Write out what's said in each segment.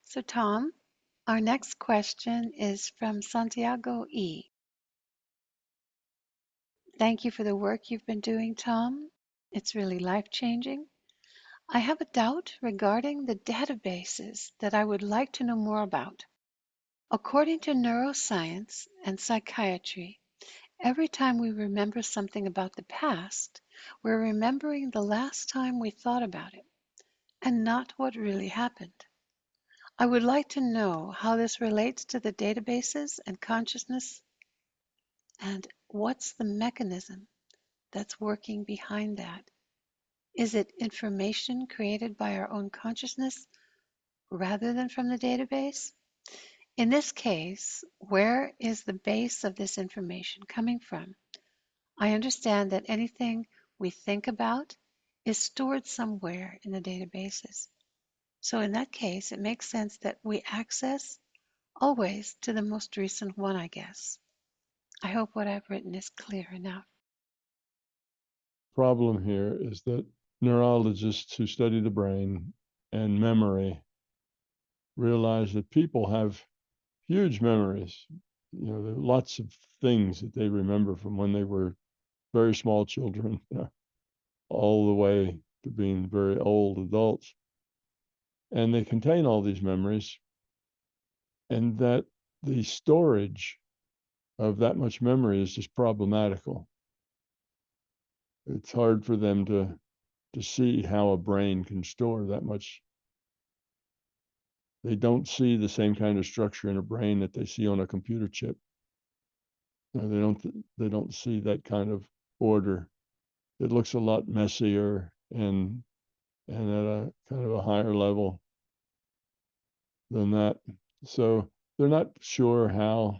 So, Tom, our next question is from Santiago E. Thank you for the work you've been doing, Tom. It's really life-changing. I have a doubt regarding the databases that I would like to know more about. According to neuroscience and psychiatry, every time we remember something about the past, we're remembering the last time we thought about it and not what really happened. I would like to know how this relates to the databases and consciousness, and what's the mechanism that's working behind that. Is it information created by our own consciousness rather than from the database? In this case, where is the base of this information coming from? I understand that anything we think about is stored somewhere in the databases. So in that case, it makes sense that we access always to the most recent one, I guess. I hope what I've written is clear enough. Problem here is that neurologists who study the brain and memory realize that people have huge memories. There are lots of things that they remember from when they were very small children, all the way to being very old adults. And they contain all these memories, and that the storage of that much memory is just problematical. It's hard for them to see how a brain can store that much. They don't see the same kind of structure in a brain that they see on a computer chip. They don't see that kind of order. It looks a lot messier and at a kind of a higher level than that. So they're not sure how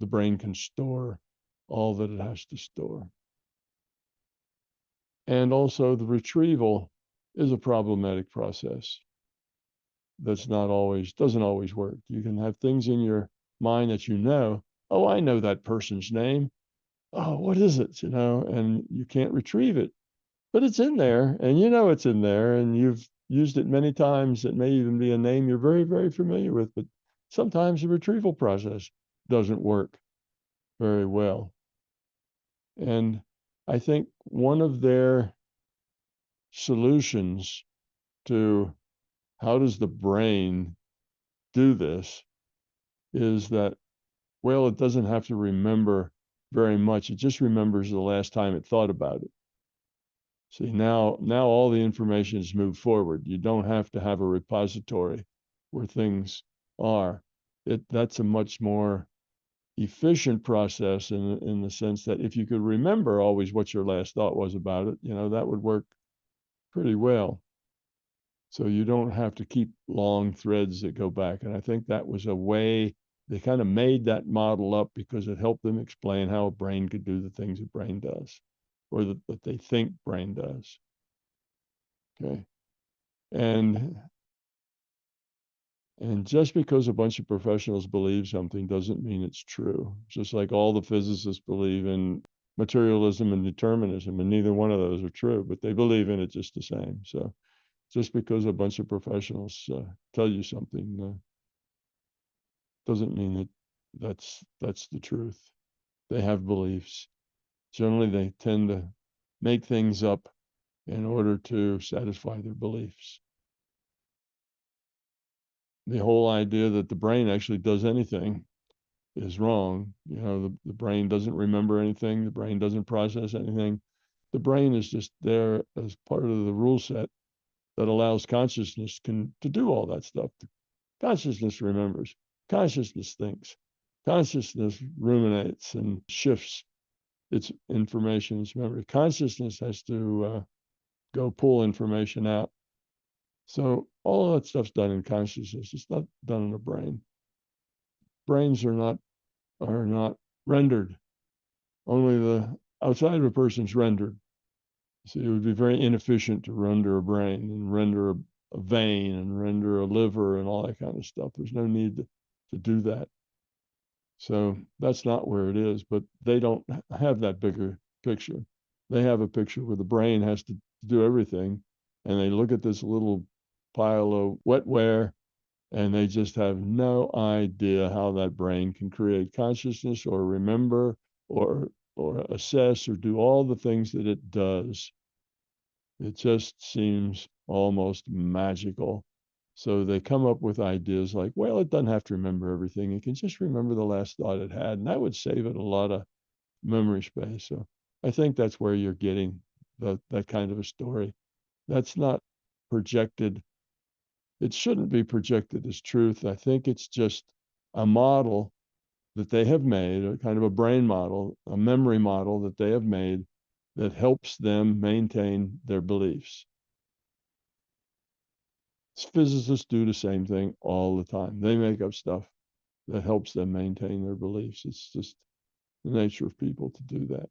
the brain can store all that it has to store. And also the retrieval is a problematic process. Doesn't always work. You can have things in your mind that oh, I know that person's name. Oh, what is it? And you can't retrieve it, but it's in there, and it's in there, and you've used it many times. It may even be a name you're very, very familiar with, but sometimes the retrieval process doesn't work very well. And I think one of their solutions to how does the brain do this is that, well, it doesn't have to remember very much. It just remembers the last time it thought about it. See, now all the information is moved forward. You don't have to have a repository where things are. That's a much more efficient process in the sense that if you could remember always what your last thought was about it, that would work pretty well. So you don't have to keep long threads that go back. And I think that was a way they kind of made that model up because it helped them explain how a brain could do the things a brain does, or that they think brain does. Okay. And just because a bunch of professionals believe something doesn't mean it's true. Just like all the physicists believe in materialism and determinism, and neither one of those are true, but they believe in it just the same. So just because a bunch of professionals tell you something doesn't mean that that's the truth. They have beliefs. Generally, they tend to make things up in order to satisfy their beliefs. The whole idea that the brain actually does anything is wrong. The brain doesn't remember anything. The brain doesn't process anything. The brain is just there as part of the rule set that allows consciousness to do all that stuff. Consciousness remembers. Consciousness thinks. Consciousness ruminates and shifts its information, its memory. Consciousness has to go pull information out. So all of that stuff's done in consciousness. It's not done in the brain. Brains are not rendered. Only the outside of a person's rendered. So it would be very inefficient to render a brain and render a vein and render a liver and all that kind of stuff. There's no need to do that. So that's not where it is, but they don't have that bigger picture. They have a picture where the brain has to do everything, and they look at this little pile of wetware and they just have no idea how that brain can create consciousness or remember or assess or do all the things that it does. It just seems almost magical. So they come up with ideas like, well, it doesn't have to remember everything. It can just remember the last thought it had, and that would save it a lot of memory space. So I think that's where you're getting that kind of a story. That's not projected. It shouldn't be projected as truth. I think it's just a model that they have made, a kind of a brain model, a memory model that they have made that helps them maintain their beliefs. Physicists do the same thing all the time. They make up stuff that helps them maintain their beliefs. It's just the nature of people to do that.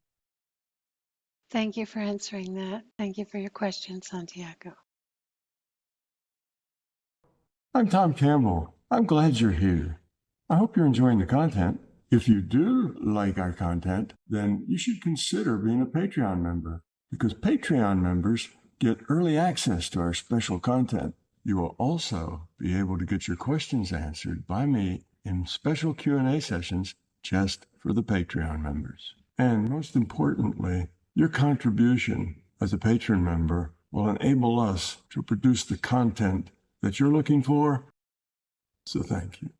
Thank you for answering that. Thank you for your question, Santiago. I'm Tom Campbell. I'm glad you're here. I hope you're enjoying the content. If you do like our content, then you should consider being a Patreon member, because Patreon members get early access to our special content. You will also be able to get your questions answered by me in special Q&A sessions just for the Patreon members. And most importantly, your contribution as a patron member will enable us to produce the content that you're looking for. So thank you.